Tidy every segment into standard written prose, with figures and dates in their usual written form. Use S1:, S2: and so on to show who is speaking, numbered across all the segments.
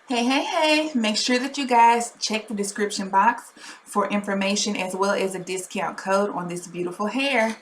S1: Hey, make sure that you guys check the description box for information as well as a discount code on this beautiful hair.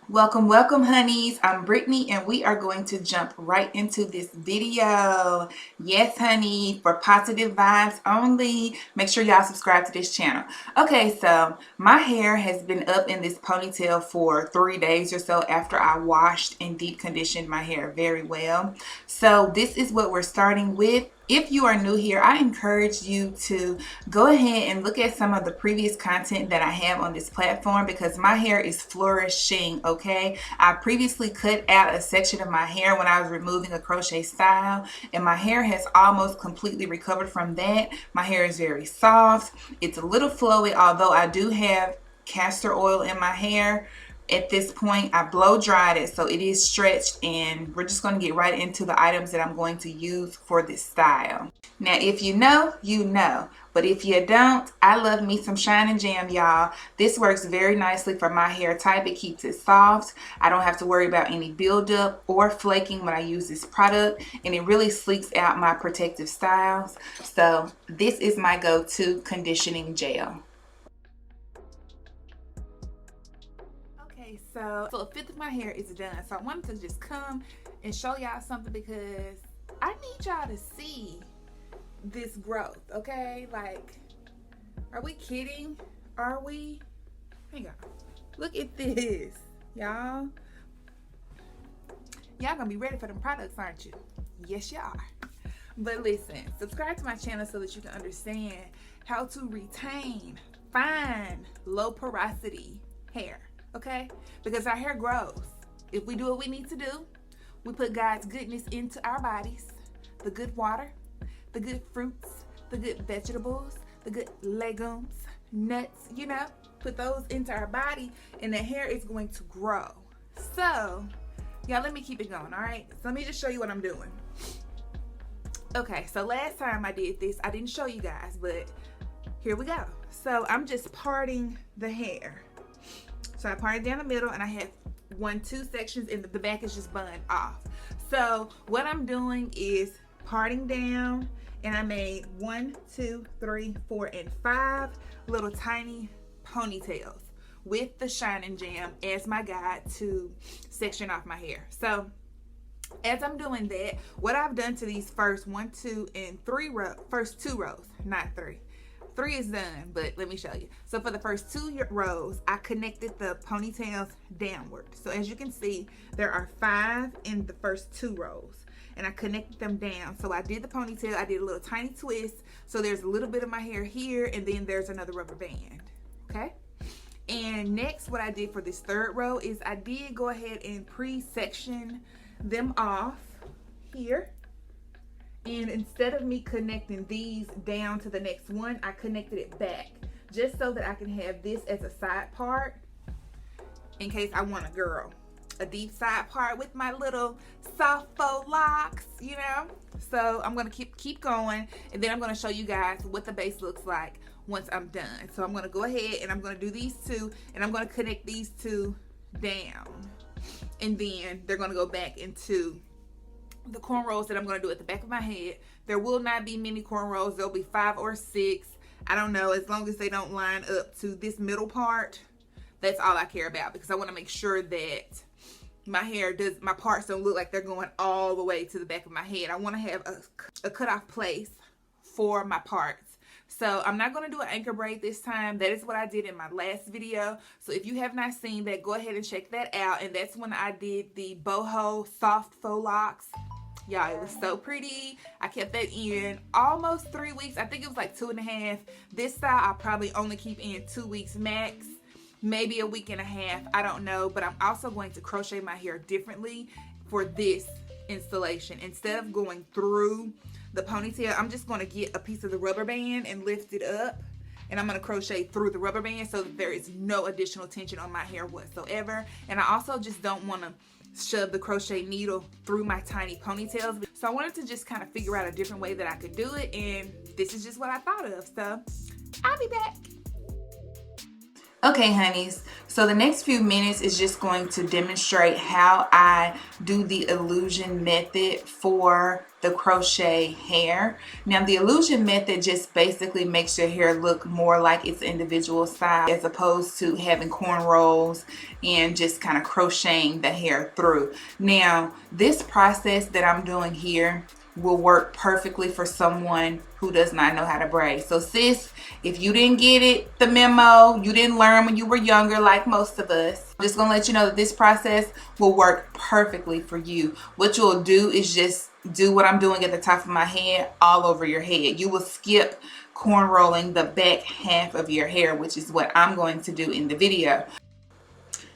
S1: Welcome, honeys. I'm Brittany, and we are going to jump right into this video. Yes, honey, for positive vibes only. Make sure y'all subscribe to this channel. Okay, so my hair has been up in this ponytail for 3 days or so after I washed and deep conditioned my hair very well. So this is what we're starting with. If you are new here, I encourage you to go ahead and look at some of the previous content that I have on this platform because my hair is flourishing, okay? I previously cut out a section of my hair when I was removing a crochet style, and my hair has almost completely recovered from that. My hair is very soft. It's a little flowy, although I do have castor oil in my hair. At this point, I blow dried it, so it is stretched, and we're just going to get right into the items that I'm going to use for this style. Now, if you know, you know. But if you don't, I love me some Shine and Jam, y'all. This works very nicely for my hair type. It keeps it soft. I don't have to worry about any buildup or flaking when I use this product, and it really sleeks out my protective styles. So this is my go-to conditioning gel. So a fifth of my hair is done. So I wanted to just come and show y'all something because I need y'all to see this growth, okay? Like, are we kidding? Are we? Hang on. Look at this, y'all. Y'all gonna be ready for them products, aren't you? Yes, you are. But listen, subscribe to my channel so that you can understand how to retain fine, low porosity hair. Okay? Because our hair grows. If we do what we need to do, we put God's goodness into our bodies. The good water, the good fruits, the good vegetables, the good legumes, nuts, you know, put those into our body and the hair is going to grow. So, y'all, let me keep it going, all right? So let me just show you what I'm doing. Okay, so last time I did this, I didn't show you guys, but here we go. So I'm just parting the hair. So I parted down the middle and I have two sections and the back is just bun off. So what I'm doing is parting down, and I made 1, 2, 3, 4, and 5 little tiny ponytails with the Shine and Jam as my guide to section off my hair. So as I'm doing that, what I've done to these first 1, 2, and 3 rows, first 2 rows, not 3. 3 is done, but let me show you. So for the first 2 rows, I connected the ponytails downward. So as you can see, there are 5 in the first 2 rows, and I connected them down. So I did the ponytail, I did a little tiny twist. So there's a little bit of my hair here, and then there's another rubber band, okay? And next, what I did for this 3rd row is I did go ahead and pre-section them off here. And instead of me connecting these down to the next one, I connected it back just so that I can have this as a side part in case I want a deep side part with my little soft faux locks, you know. So I'm gonna keep going, and then I'm gonna show you guys what the base looks like once I'm done. So I'm gonna go ahead and I'm gonna do these 2, and I'm gonna connect these 2 down, and then they're gonna go back into the cornrows that I'm going to do at the back of my head. There will not be many cornrows. There'll be 5 or 6. I don't know, as long as they don't line up to this middle part. That's all I care about, because I want to make sure that my parts don't look like they're going all the way to the back of my head. I want to have a cutoff place for my parts. So I'm not going to do an anchor braid this time. That is what I did in my last video. So if you have not seen that, go ahead and check that out. And that's when I did the boho soft faux locks. Y'all, it was so pretty. I kept that in almost 3 weeks. I think it was like 2.5. This style I'll probably only keep in 2 weeks max, maybe a week and a half. I don't know. But I'm also going to crochet my hair differently for this installation. Instead of going through the ponytail, I'm just going to get a piece of the rubber band and lift it up, and I'm going to crochet through the rubber band so that there is no additional tension on my hair whatsoever. And I also just don't want to shove the crochet needle through my tiny ponytails. So I wanted to just kind of figure out a different way that I could do it, and this is just what I thought of. So I'll be back. Okay, honeys, so the next few minutes is just going to demonstrate how I do the illusion method for the crochet hair. Now, the illusion method just basically makes your hair look more like its individual style as opposed to having cornrows and just kind of crocheting the hair through. Now, this process that I'm doing here will work perfectly for someone who does not know how to braid. So sis, if you didn't get it, the memo, you didn't learn when you were younger like most of us, I'm just gonna let you know that this process will work perfectly for you. What you'll do is just do what I'm doing at the top of my head all over your head. You will skip cornrolling the back half of your hair, which is what I'm going to do in the video.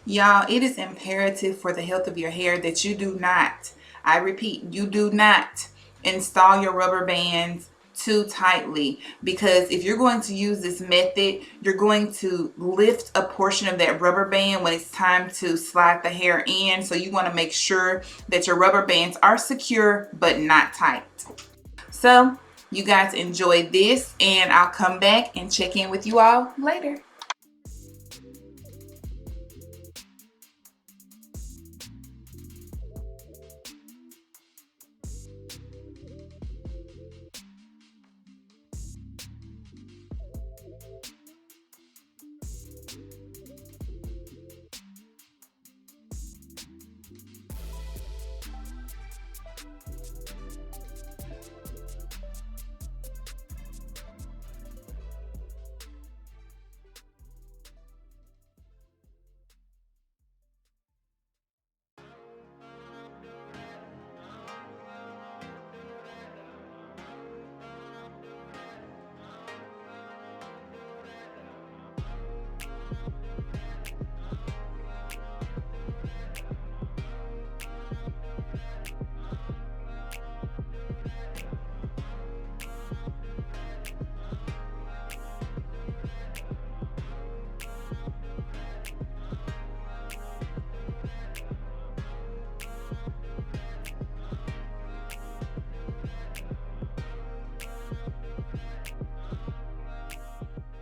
S1: Y'all, it is imperative for the health of your hair that you do not, I repeat, you do not install your rubber bands too tightly, because if you're going to use this method, you're going to lift a portion of that rubber band when it's time to slide the hair in. So you want to make sure that your rubber bands are secure but not tight. So you guys enjoy this, and I'll come back and check in with you all later.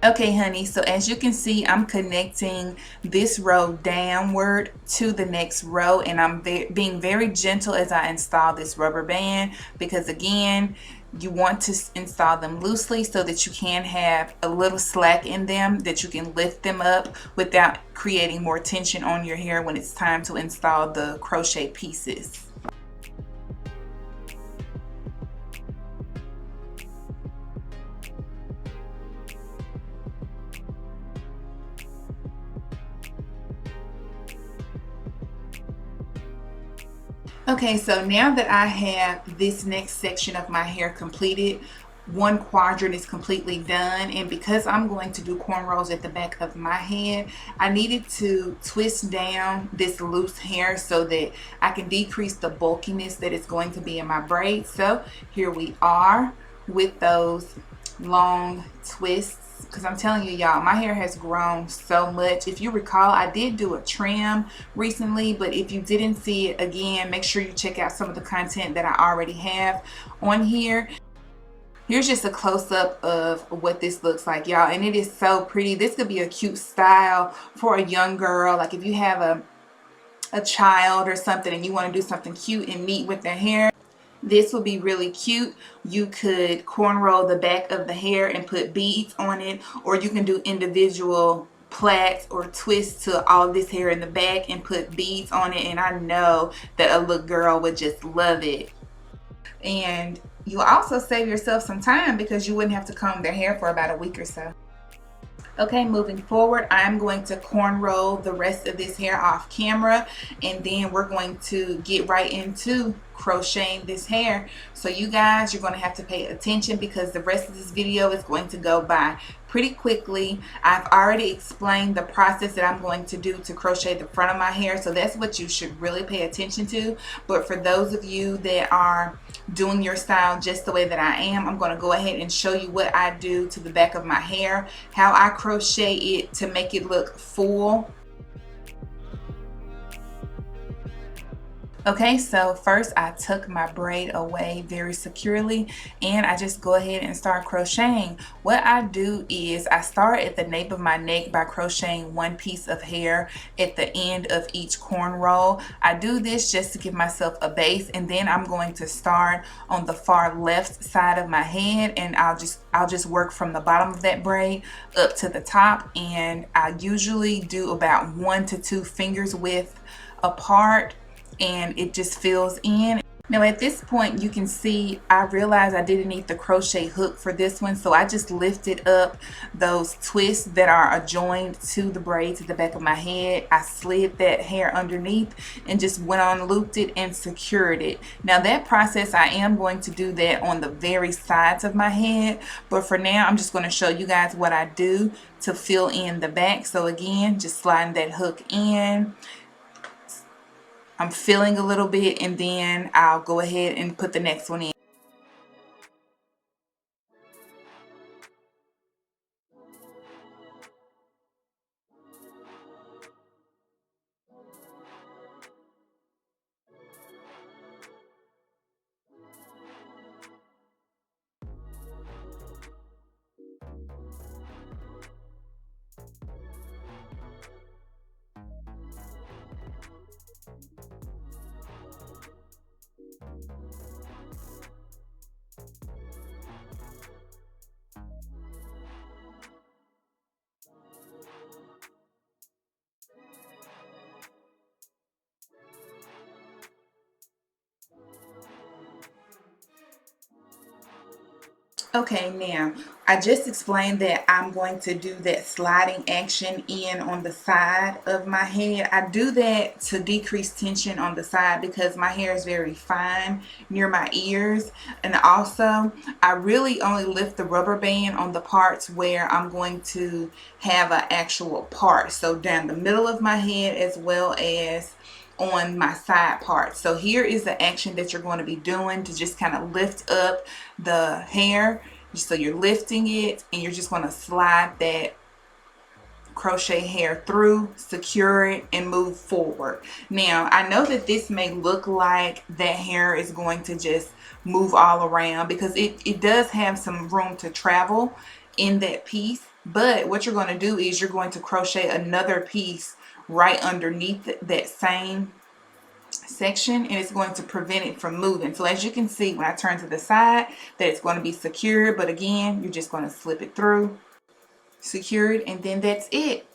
S1: Okay, honey, so as you can see, I'm connecting this row downward to the next row, and I'm being very gentle as I install this rubber band, because again, you want to install them loosely so that you can have a little slack in them, that you can lift them up without creating more tension on your hair when it's time to install the crochet pieces. Okay, so now that I have this next section of my hair completed, one quadrant is completely done, and because I'm going to do cornrows at the back of my head, I needed to twist down this loose hair so that I can decrease the bulkiness that is going to be in my braids. So here we are with those long twists, because I'm telling you, y'all, my hair has grown so much. If you recall, I did do a trim recently, but if you didn't see it, again, make sure you check out some of the content that I already have on here. Here's just a close-up of what this looks like, y'all, and it is so pretty. This could be a cute style for a young girl, like if you have a child or something and you want to do something cute and neat with their hair. This will be really cute. You could cornrow the back of the hair and put beads on it, or you can do individual plaits or twists to all this hair in the back and put beads on it, and I know that a little girl would just love it. And you also save yourself some time because you wouldn't have to comb their hair for about a week or so. Okay, moving forward, I'm going to cornrow the rest of this hair off camera, and then we're going to get right into crocheting this hair. So you guys, you're going to have to pay attention because the rest of this video is going to go by pretty quickly. I've already explained the process that I'm going to do to crochet the front of my hair, so that's what you should really pay attention to. But for those of you that are doing your style just the way that I am, I'm going to go ahead and show you what I do to the back of my hair, how I crochet it to make it look full. Okay, so first I took my braid away very securely and I just go ahead and start crocheting. What I do is I start at the nape of my neck by crocheting one piece of hair at the end of each cornrow. I do this just to give myself a base, and then I'm going to start on the far left side of my head, and I'll just work from the bottom of that braid up to the top, and I usually do about 1 to 2 fingers width apart, and it just fills in. Now at this point you can see I realized I didn't need the crochet hook for this one, so I just lifted up those twists that are adjoined to the braids at the back of my head. I slid that hair underneath and just went on, looped it, and secured it. Now that process, I am going to do that on the very sides of my head, but for now I'm just going to show you guys what I do to fill in the back. So again, just sliding that hook in, I'm filling a little bit, and then I'll go ahead and put the next one in. Okay, now I just explained that I'm going to do that sliding action in on the side of my head. I do that to decrease tension on the side because my hair is very fine near my ears, and also I really only lift the rubber band on the parts where I'm going to have an actual part, so down the middle of my head as well as on my side part. So here is the action that you're going to be doing to just kind of lift up the hair. So you're lifting it and you're just going to slide that crochet hair through, secure it, and move forward. Now I know that this may look like that hair is going to just move all around because it does have some room to travel in that piece, but what you're going to do is you're going to crochet another piece right underneath that same section, and it's going to prevent it from moving. So as you can see, when I turn to the side, that it's going to be secure, but again, you're just going to slip it through, secured, and then that's it.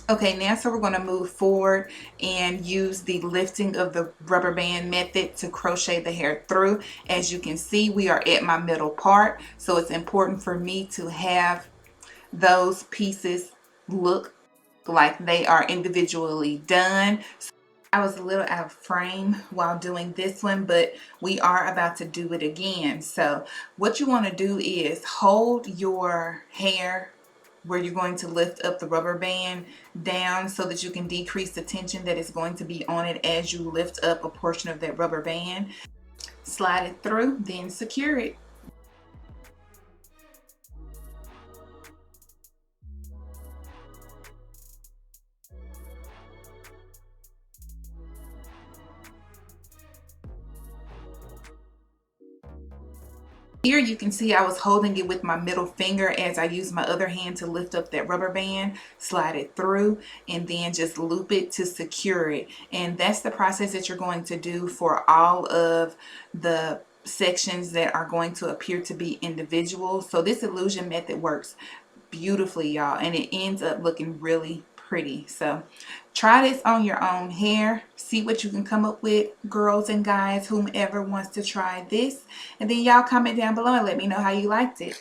S1: Okay, now so we're going to move forward and use the lifting of the rubber band method to crochet the hair through. As you can see, we are at my middle part, so it's important for me to have those pieces look like they are individually done. I was a little out of frame while doing this one, but we are about to do it again. So what you want to do is hold your hair where you're going to lift up the rubber band down so that you can decrease the tension that is going to be on it as you lift up a portion of that rubber band. Slide it through, then secure it. Here you can see I was holding it with my middle finger as I used my other hand to lift up that rubber band, slide it through, and then just loop it to secure it. And that's the process that you're going to do for all of the sections that are going to appear to be individual. So this illusion method works beautifully, y'all, and it ends up looking really pretty. So try this on your own hair, see what you can come up with, girls and guys, whomever wants to try this, and then y'all comment down below and let me know how you liked it.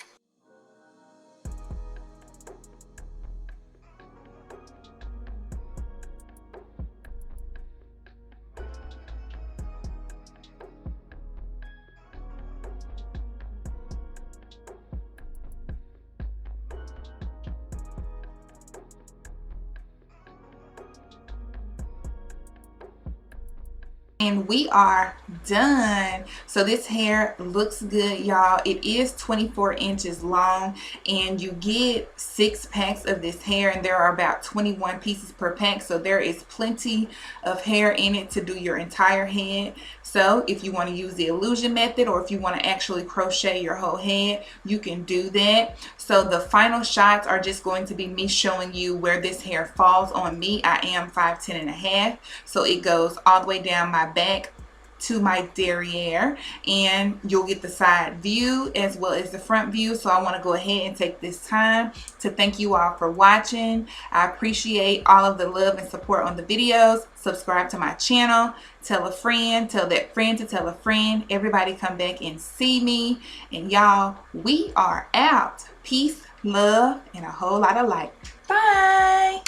S1: And we are done. So this hair looks good, y'all. It is 24 inches long, and you get 6 packs of this hair, and there are about 21 pieces per pack, so there is plenty of hair in it to do your entire head. So if you want to use the illusion method, or if you want to actually crochet your whole head, you can do that. So the final shots are just going to be me showing you where this hair falls on me. I am 5'10" and a half, so it goes all the way down my back to my derriere, and you'll get the side view as well as the front view. So I want to go ahead and take this time to thank you all for watching. I appreciate all of the love and support on the videos. Subscribe to my channel, tell a friend, tell that friend to tell a friend. Everybody come back and see me, and y'all, we are out. Peace, love, and a whole lot of light. Bye.